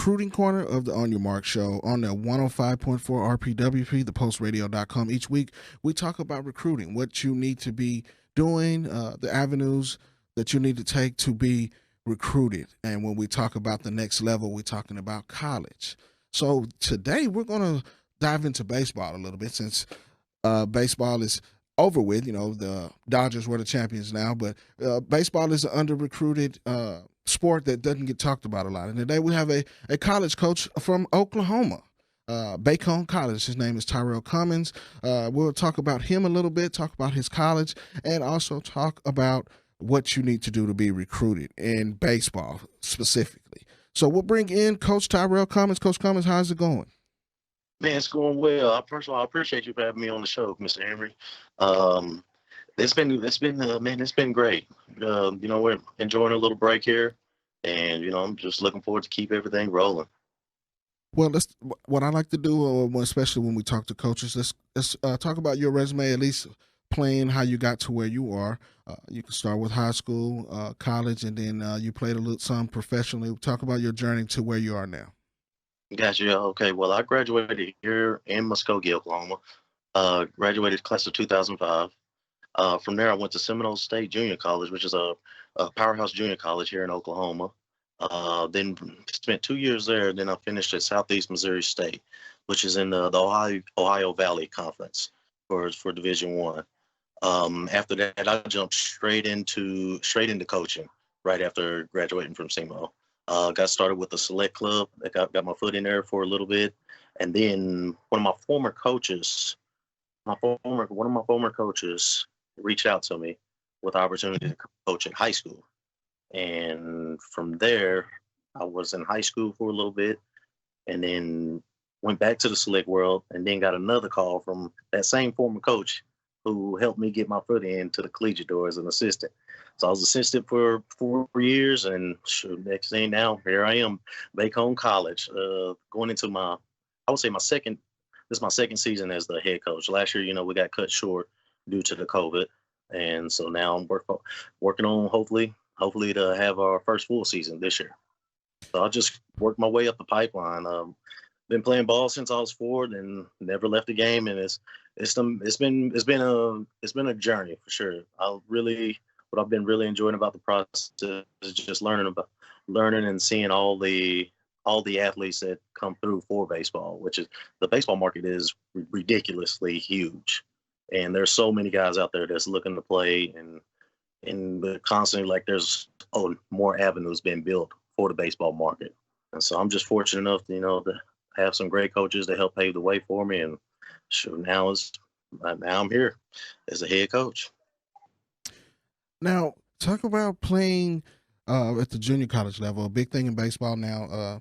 Recruiting Corner of the On Your Mark show on the 105.4 RPWP, thepostradio.com. Each week, we talk about recruiting, what you need to be doing, the avenues that you need to take to be recruited. And when we talk about the next level, we're talking about college. So today, we're going to dive into baseball a little bit since baseball is over with. You know, the Dodgers were the champions now, but baseball is an under recruited sport that doesn't get talked about a lot. And today we have a college coach from Oklahoma. Bacone College. His name is Tyrell Cummings. We'll talk about him a little bit, talk about his college, and also talk about what you need to do to be recruited in baseball specifically. So we'll bring in Coach Tyrell Cummings. Coach Cummings, how's it going? Man, it's going well. First of all, I appreciate you for having me on the show, Mr. Henry. Um, it's been great. We're enjoying a little break here, and I'm just looking forward to keep everything rolling. Well, let's. What I like to do, especially when we talk to coaches, let's talk about your resume, at least playing how you got to where you are. You can start with high school, college, and then you played a little some professionally. Talk about your journey to where you are now. Gotcha. Okay. Well, I graduated here in Muskogee, Oklahoma. Graduated class of 2005. From there, I went to Seminole State Junior College, which is a powerhouse junior college here in Oklahoma. Then spent 2 years there. Then I finished at Southeast Missouri State, which is in the Ohio Valley Conference for Division One. After that, I jumped straight into coaching right after graduating from SEMO. Got started with the select club. I got my foot in there for a little bit, and then one of my former coaches reached out to me with the opportunity to coach in high school. And from there, I was in high school for a little bit, and then went back to the select world, and then got another call from that same former coach who helped me get my foot into the collegiate door as an assistant. So I was assistant for 4 years, and next thing now, here I am, Bacone College, going into I would say this is my second season as the head coach. Last year, we got cut short due to the COVID, and so now I'm working on hopefully to have our first full season this year. So I just worked my way up the pipeline. Been playing ball since I was 4, and never left the game, and it's been a journey for sure. What I've been really enjoying about the process is just learning and seeing all the athletes that come through for baseball, which is the baseball market is ridiculously huge, and there's so many guys out there that's looking to play, and constantly, like, there's more avenues being built for the baseball market. And so I'm just fortunate enough to have some great coaches that help pave the way for me, and sure, now I'm here as a head coach. Now, talk about playing at the junior college level. A big thing in baseball now.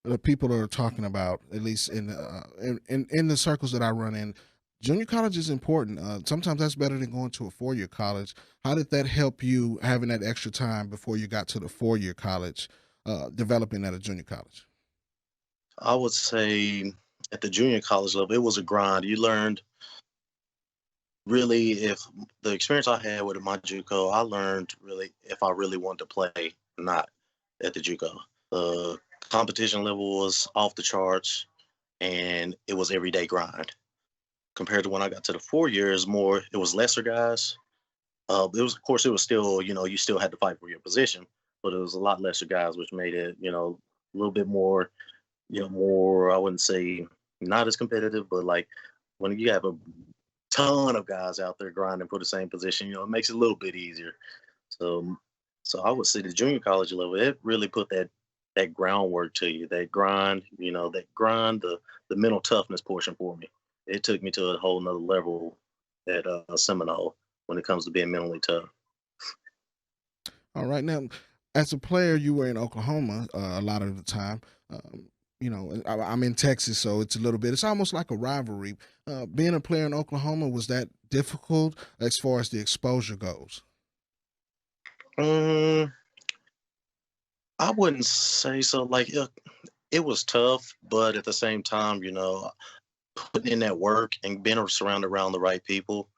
The people are talking about, at least in the circles that I run in, junior college is important. Sometimes that's better than going to a 4 year college. How did that help you having that extra time before you got to the 4 year college, developing at a junior college? I would say at the junior college level, it was a grind. You learned really if the experience I had with my JUCO, I learned really if I really wanted to play or not at the JUCO. The competition level was off the charts, and it was everyday grind. Compared to when I got to the 4 years, it was lesser guys. It was, of course, it was still, you still had to fight for your position, but it was a lot lesser guys, which made it, a little bit more, more, I wouldn't say not as competitive, but like when you have a ton of guys out there grinding for the same position, it makes it a little bit easier. So, so I would say the junior college level, it really put that groundwork to you, the mental toughness portion for me. It took me to a whole nother level at Seminole when it comes to being mentally tough. All right. Now, as a player, you were in Oklahoma a lot of the time. I'm in Texas, so it's almost like a rivalry. Being a player in Oklahoma, was that difficult as far as the exposure goes? Um, I wouldn't say so. Like it was tough, but at the same time, putting in that work and being surrounded around the right people,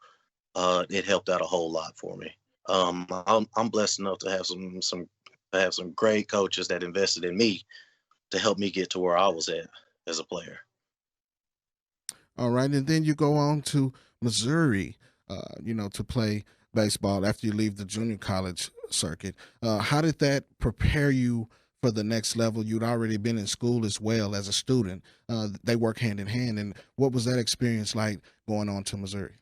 it helped out a whole lot for me. I'm blessed enough to have some great coaches that invested in me, to help me get to where I was at as a player. All right, and then you go on to Missouri, to play baseball after you leave the junior college circuit. How did that prepare you for the next level? You'd already been in school as well as a student. They work hand in hand. And what was that experience like going on to Missouri?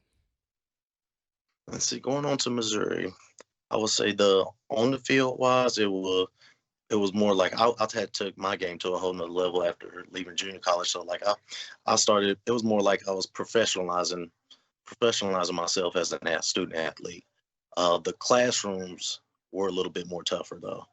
Let's see, going on to Missouri, I would say the on the field wise, it was more like I had took my game to a whole nother level after leaving junior college. So like I started. It was more like I was professionalizing myself as a student athlete. The classrooms were a little bit more tougher though.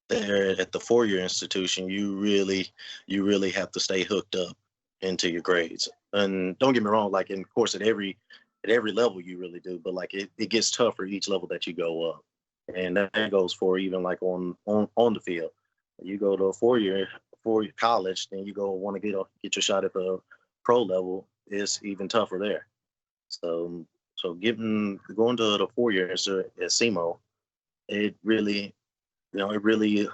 There at the 4-year institution, you really have to stay hooked up into your grades. And don't get me wrong, like in course at every level you really do, but like it gets tougher each level that you go up. And that goes for even like on the field. You go to a 4-year college, then you go want to get your shot at the pro level. It's even tougher there. So getting going to the 4 year at SEMO, it really it really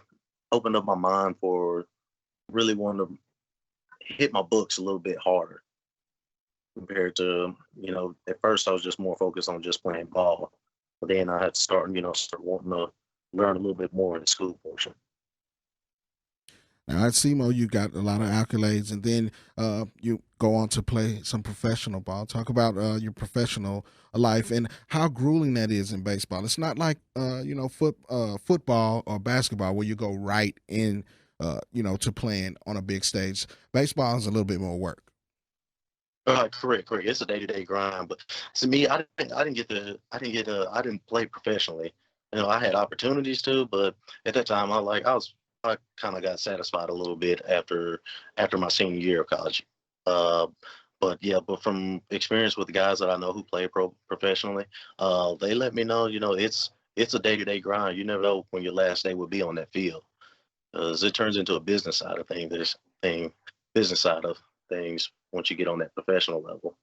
opened up my mind for really wanting to hit my books a little bit harder compared to at first I was just more focused on just playing ball, but then I had to start wanting to learn a little bit more in the school portion. Now at SEMO, you got a lot of accolades, and then you go on to play some professional ball. Talk about your professional life and how grueling that is in baseball. It's not like football or basketball where you go right in, to playing on a big stage. Baseball is a little bit more work. Correct. It's a day-to-day grind, but to me, I didn't play professionally. I had opportunities to, but at that time, I kind of got satisfied a little bit after my senior year of college. Uh, but yeah, but from experience with the guys that I know who play professionally, they let me know, it's a day-to-day grind. You never know when your last day will be on that field, because it turns into a business side of thing. Business side of things once you get on that professional level.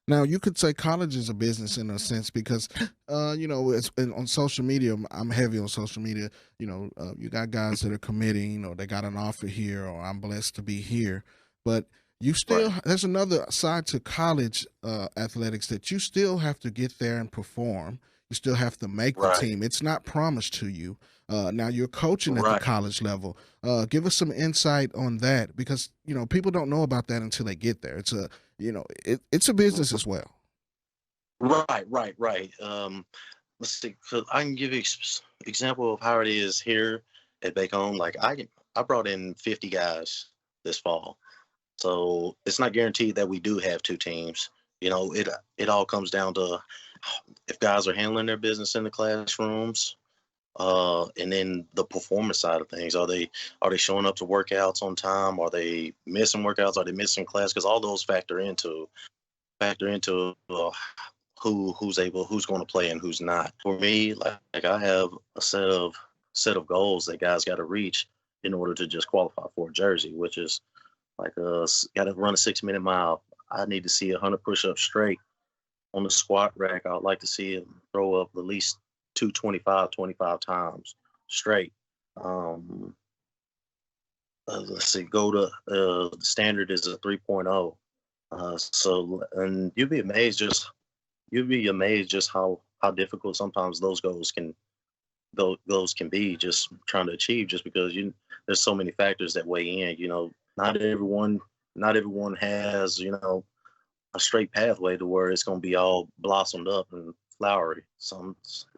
Now you could say college is a business in a sense because, it's on social media. I'm heavy on social media. You got guys that are committing, or they got an offer here, or I'm blessed to be here. But you still Right. there's another side to college athletics that you still have to get there and perform. You still have to make the Right. team. It's not promised to you. Now you're coaching at the Right. college level. Give us some insight on that because people don't know about that until they get there. It's a business as well. Right. Let's see. 'Cause I can give you example of how it is here at Bacone. Like I brought in 50 guys this fall, so it's not guaranteed that we do have two teams. It all comes down to if guys are handling their business in the classrooms, and then the performance side of things. Are they showing up to workouts on time? Are they missing workouts? Are they missing class? Because all those factor into who's going to play and who's not. For me, like I have a set of goals that guys got to reach in order to just qualify for a jersey, which is like got to run a 6 minute mile. I need to see 100 push-ups straight on the squat rack. I'd like to see him throw up at least 225 times straight. Um, let's see, go to the standard is a 3.0. So and you'd be amazed just how difficult sometimes those goals can be just trying to achieve just because there's so many factors that weigh in. Not everyone not everyone has a straight pathway to where it's going to be all blossomed up and flowery. Some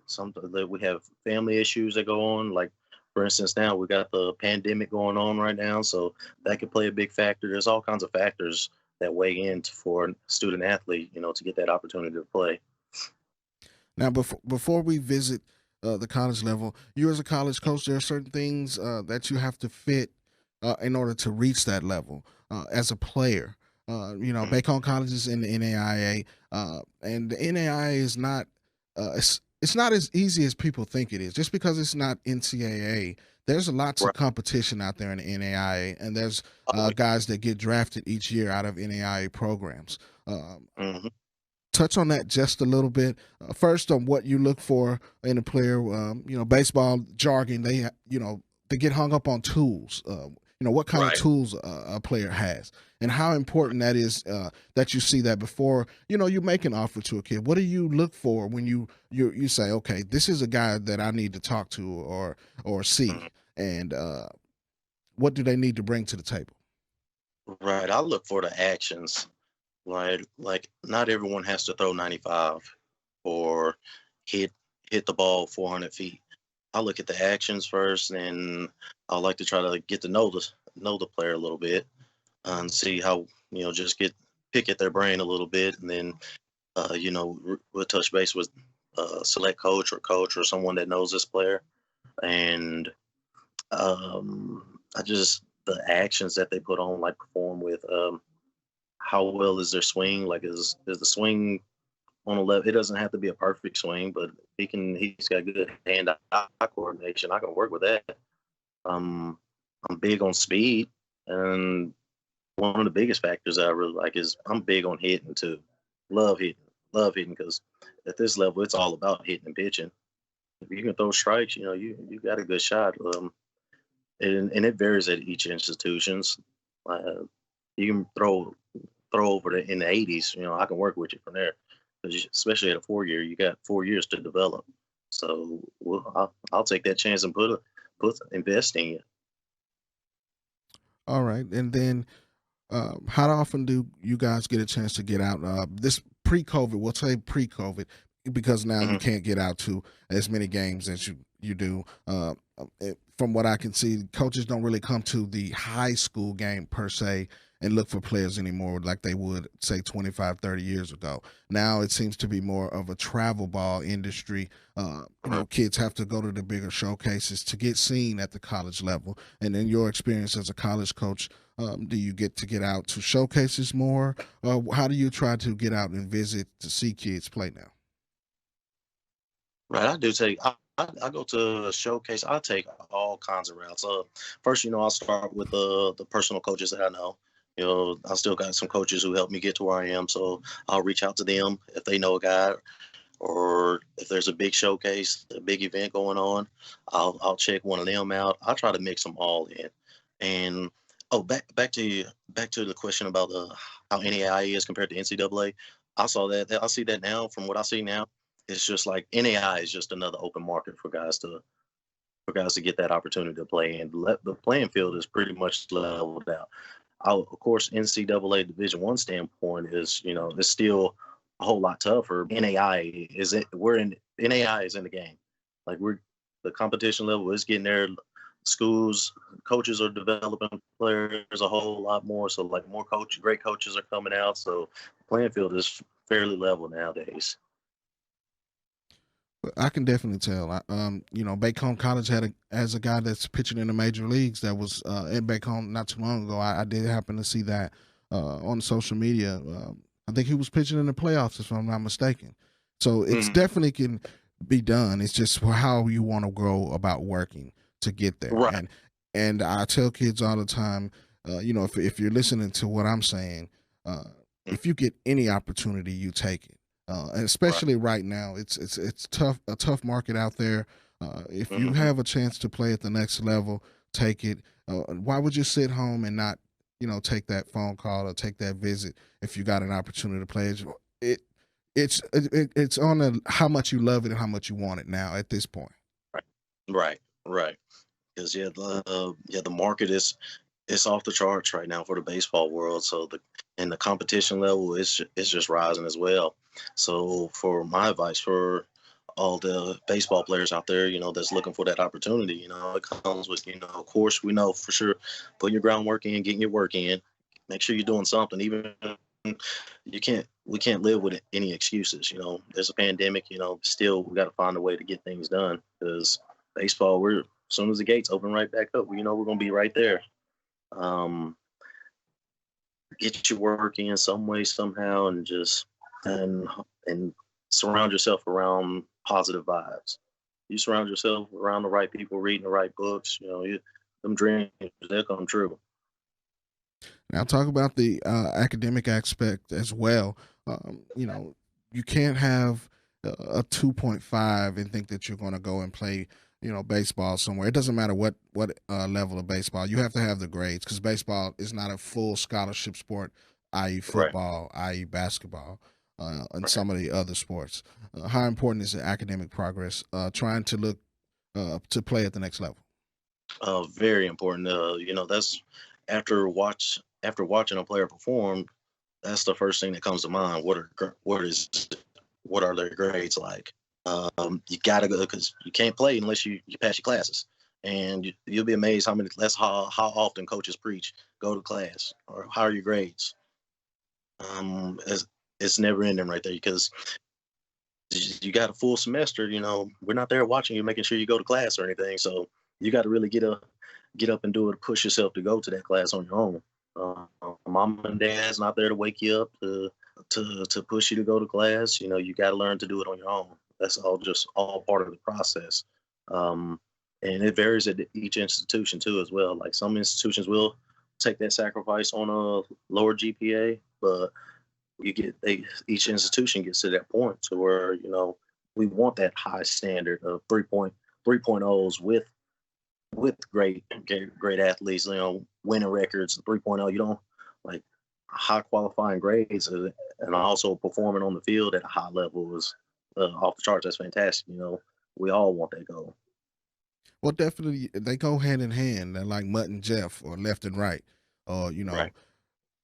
that we have family issues that go on. Like for instance, now we got the pandemic going on right now, so that could play a big factor. There's all kinds of factors that weigh in for a student athlete, to get that opportunity to play. Now, before we visit the college level, you as a college coach, there are certain things that you have to fit in order to reach that level as a player. Mhm. Bacone College is in the NAIA, and the NAIA is not. It's not as easy as people think it is. Just because it's not NCAA, there's lots of Right. competition out there in the NAIA, and there's Oh, guys that get drafted each year out of NAIA programs. Um, mhm. touch on that just a little bit. First, on what you look for in a player. Baseball jargon. They get hung up on tools. what kind of Right. tools a player has, and how important that is, that you see that before you make an offer to a kid. What do you look for when you say, okay, this is a guy that I need to talk to or see, Mhm. and what do they need to bring to the table? Right. I look for the actions. Like not everyone has to throw 95 or hit hit the ball 400 feet. I look at the actions first, and I like to try to get to know the player a little bit and see how just get pick at their brain a little bit, and then we'll touch base with select coach or someone that knows this player, and I just the actions that they put on, like perform with. How well is their swing? Like, is the swing on a level? It doesn't have to be a perfect swing, but he's got good hand-eye coordination. I can work with that. Um, I'm big on speed, and one of the biggest factors that I really like is I'm big on hitting too. Love hitting, love hitting, because at this level, it's all about hitting and pitching. If you can throw strikes, you got a good shot. And it varies at each institutions. Uh, you can throw over in the 80s. I can work with you from there. Because especially at a 4 year, you got 4 years to develop. So I'll take that chance and put invest in you. All right, and then how often do you guys get a chance to get out? This pre-COVID, we'll say pre-COVID, because now you Mhm. can't get out to as many games as you do. From what I can see, coaches don't really come to the high school game per se and look for players anymore like they would say 25, 30 years ago. Now it seems to be more of a travel ball industry. Kids have to go to the bigger showcases to get seen at the college level. And in your experience as a college coach, do you get to get out to showcases more? How do you try to get out and visit to see kids play now? Right, I do take. I go to a showcase. I take all kinds of routes. First, I'll start with the personal coaches that I know. I still got some coaches who helped me get to where I am, so I'll reach out to them if they know a guy, or if there's a big showcase, a big event going on. I'll check one of them out. I try to mix them all in. And oh, back to the question about how NAI is compared to NCAA. I see that now. From what I see now, it's just like NAI is just another open market for guys to get that opportunity to play, and the playing field is pretty much leveled out. Of course, NCAA Division One standpoint is still a whole lot tougher. NAI is it? We're in NAI is in the game. Like the competition level is getting there. Schools, coaches are developing players a whole lot more. So like great coaches are coming out. So the playing field is fairly level nowadays. I can definitely tell. Bacone College has a guy that's pitching in the major leagues that was in Bacone not too long ago. I did happen to see that on social media. I think he was pitching in the playoffs, if I'm not mistaken. So it's Mhm. definitely can be done. It's just how you want to go about working to get there. Right. And I tell kids all the time, if you're listening to what I'm saying, uh, Mhm. if you get any opportunity, you take it, and Right. especially right now, it's tough, a tough market out there. If you Mhm. have a chance to play at the next level, take it. Why would you sit home and not, take that phone call or take that visit if you got an opportunity to play? It it's on how much you love it and how much you want it now at this point. Right. Right. Right. Because the market is it's off the charts right now for the baseball world. So the competition level is just rising as well. So for my advice for all the baseball players out there, that's looking for that opportunity, it comes with, of course, we know for sure, putting your groundwork in, getting your work in, make sure you're doing something. Even we can't live with any excuses. There's a pandemic. Still we got to find a way to get things done, because baseball, we're as soon as the gates open right back up, we're gonna be right there. um, get your work in some way somehow, and and and surround yourself around positive vibes. You surround yourself around the right people, reading the right books. Them dreams, they'll come true. Now, talk about the academic aspect as well. You can't have a 2.5 and think that you're going to go and play baseball somewhere. It doesn't matter what level of baseball. You have to have the grades because baseball is not a full scholarship sport, i.e., Right, football, i.e., basketball, and right. some of the other sports. How important is the academic progress? Trying to look to play at the next level. Very important. That's after watching a player perform, that's the first thing that comes to mind. What are their grades like? You gotta go because you can't play unless you pass your classes, and you'll be amazed how many. That's how often coaches preach: go to class or how are your grades. It's never ending right there because you got a full semester. We're not there watching you, making sure you go to class or anything. So you got to really get up and do it. Push yourself to go to that class on your own. Mom and dad's not there to wake you up to push you to go to class. You got to learn to do it on your own. That's all part of the process. Um, and it varies at each institution too, as well. Like some institutions will take that sacrifice on a lower GPA, but each institution gets to that point to where we want that high standard of 3.0s with great athletes, winning records, 3.0. You don't like high qualifying grades, and also performing on the field at a high level is off the charts. That's fantastic. We all want that goal. Well, definitely they go hand in hand. They're like Mutt and Jeff, or left and right, or Right,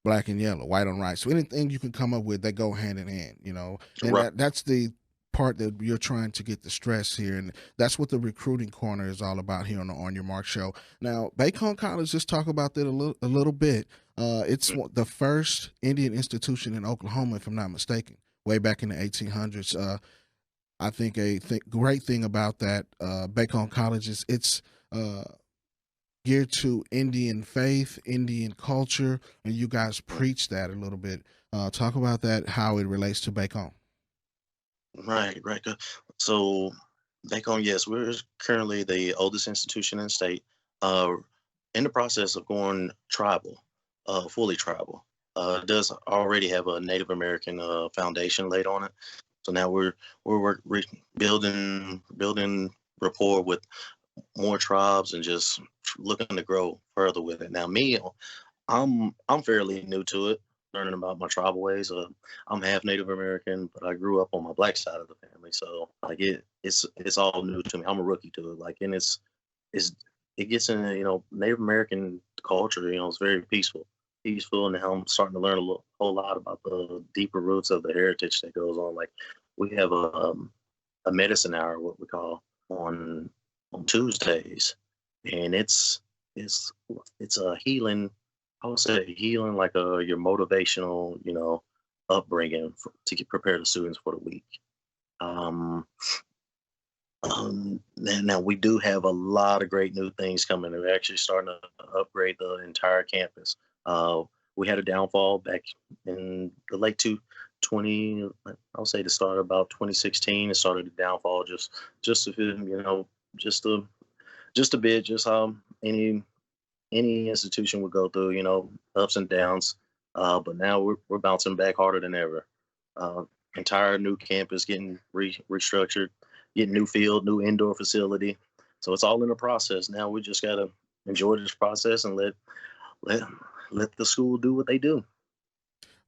black and yellow, white on right. So anything you can come up with, they go hand in hand. And right, that's the part that you're trying to get the stress here, and that's what the recruiting corner is all about here on your Mark show. Now, Bacone College, just talk about that a little bit. It's the first Indian institution in Oklahoma, if I'm not mistaken, way back in the 1800s. I think great thing about that Bacone College is it's uh, geared to Indian faith, Indian culture, and you guys preach that a little bit. Talk about that, how it relates to Bacon. right, right. So back on, yes, we're currently the oldest institution in the state. Uh, in the process of going tribal, fully tribal. It does already have a Native American foundation laid on it. So now we're building rapport with more tribes and just looking to grow further with it. Now, me, I'm fairly new to it, learning about my tribal ways. I'm half Native American, but I grew up on my black side of the family, so like it's all new to me. I'm a rookie to it, like, and it's it gets in Native American culture. It's very peaceful, and now I'm starting to learn whole lot about the deeper roots of the heritage that goes on. Like we have a medicine hour, what we call on Tuesdays, and it's it's a healing. I would say healing, like your motivational, upbringing to get prepare the students for the week. Um, now we do have a lot of great new things coming. We're actually starting to upgrade the entire campus. We had a downfall back in the late 20, I'll say the start about 2016. It started a downfall just to just a just a bit, just how any institution would go through, ups and downs. But now we're bouncing back harder than ever. Uh, Entire new campus getting restructured, getting new field, new indoor facility. So it's all in the process. Now we just gotta enjoy this process and let let the school do what they do.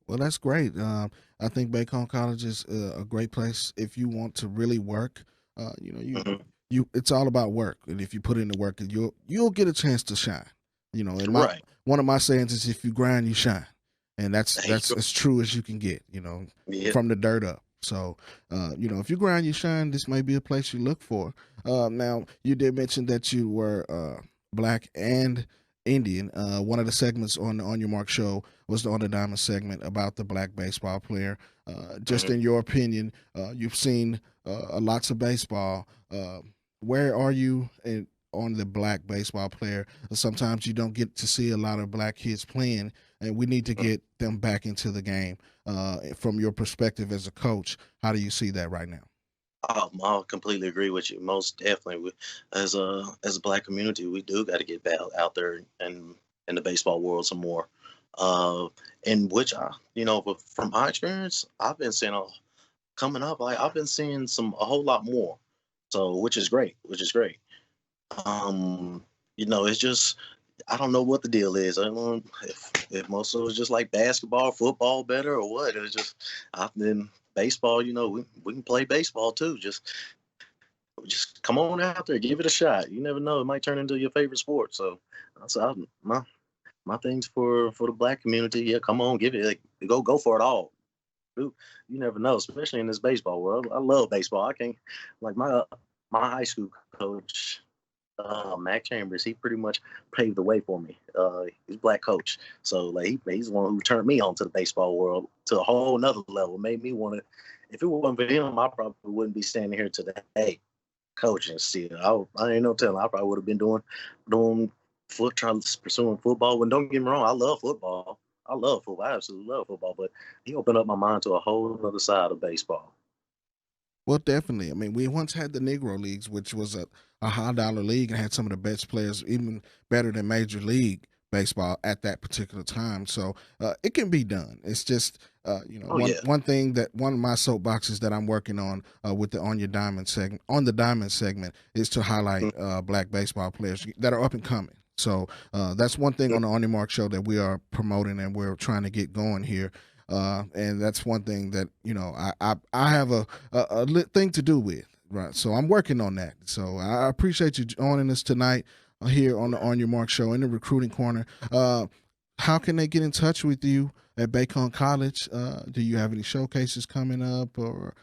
Well, that's great. I think Bacone College is a great place if you want to really work. Hmm. It's all about work, and if you put in the work, you'll get a chance to shine. And my Right. one of my sayings is, if you grind, you shine, and that's Hey, that's as true as you can get. yeah. From the dirt up. So, if you grind, you shine. This may be a place you look for. Now, you did mention that you were black and Indian. One of the segments on your Mark show was the On the Diamond segment about the black baseball player. Just Mhm. in your opinion, you've seen lots of baseball. Where are you on the black baseball player? Sometimes you don't get to see a lot of black kids playing, and we need to get them back into the game. From your perspective as a coach, how do you see that right now? I completely agree with you. Most definitely, as a black community, we do got to get back out there and in the baseball world some more. Uh, in which but from my experience, I've been seeing coming up. Like I've been seeing a whole lot more. So, which is great. Which is great. Um, it's just I don't know what the deal is. I don't know if most of it's just like basketball, football better or what. It's just I've been baseball. We can play baseball too. Just come on out there, give it a shot. You never know; it might turn into your favorite sport. So that's my things for the black community. Yeah, come on, give it. Like, go for it all. You never know, especially in this baseball world. I love baseball. I can't like my high school coach, Mac Chambers. He pretty much paved the way for me. He's a black coach, so like he's the one who turned me on to the baseball world to a whole nother level. Made me want to. If it wasn't for him, I probably wouldn't be standing here today coaching still. I ain't no telling. I probably would have been doing trying to pursuing football. And don't get me wrong, I love football. I love football. I absolutely love football. But he opened up my mind to a whole other side of baseball. Well, definitely. I mean, we once had the Negro Leagues, which was a high dollar league and had some of the best players, even better than Major League Baseball at that particular time. So it can be done. It's just, Oh one yeah. one thing that one of my soapboxes that I'm working on with the On the Diamond segment is to highlight black baseball players that are up and coming. So that's one thing on the On Your Mark show that we are promoting and we're trying to get going here. And that's one thing that I have a thing to do with, right? So I'm working on that. So I appreciate you joining us tonight here on the On Your Mark show in the recruiting corner. How can they get in touch with you at Bacone College? Do you have any showcases coming up, or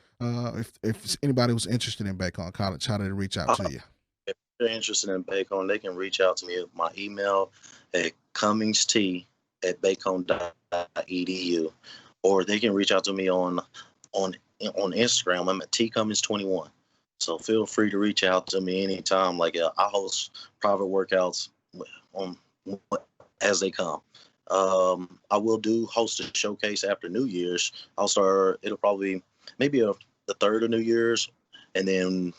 if anybody was interested in Bacone College, how did they reach out Uh, to you? if they're interested in Bacon, they can reach out to me at my email at cummingst@bacon.edu, or they can reach out to me on on Instagram. I'm at tcummings21. So feel free to reach out to me anytime. Like I host private workouts on as they come. I will do host a showcase after New Year's. I'll start. It'll probably maybe the third of New Year's, and then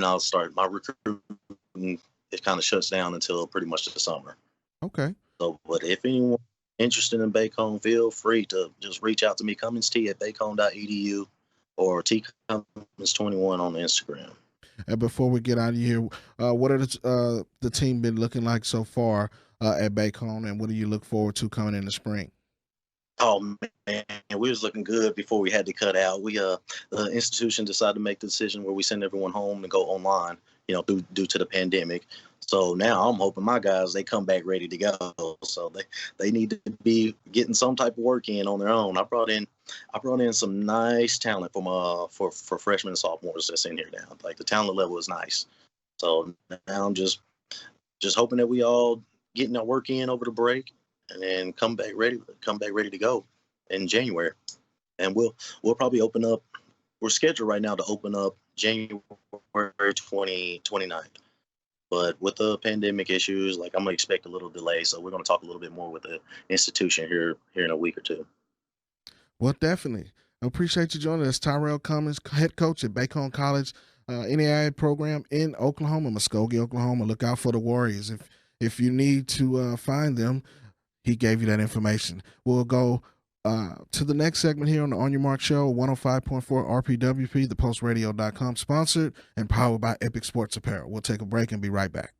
I'll start my recruiting. It kind of shuts down until pretty much the summer. Okay. So, but if anyone interested in Bacone, feel free to just reach out to me, cummingst@bacone.edu or tcummings21 on Instagram. And before we get out of here, what are the team been looking like so far at Bacone, and what do you look forward to coming in the spring? Oh man, we was looking good before we had to cut out. The institution decided to make the decision where we send everyone home and go online, due to the pandemic. So now I'm hoping my guys they come back ready to go. So they need to be getting some type of work in on their own. I brought in some nice talent for freshmen and sophomores that's in here now. Like the talent level is nice. So now I'm just hoping that we all getting our work in over the break and then come back ready to go in January. And we'll probably open up. We're scheduled right now to open up January 2029. But with the pandemic issues, like I'm gonna expect a little delay. So we're gonna talk a little bit more with the institution here in a week or two. Well, definitely. I appreciate you joining us. Tyrell Cummings, head coach at Bacone College, NAIA program in Oklahoma, Muskogee, Oklahoma. Look out for the Warriors. If you need to find them, he gave you that information. We'll go to the next segment here on the On Your Mark Show, 105.4 RPWP, thepolstradio.com, sponsored and powered by Epic Sports Apparel. We'll take a break and be right back.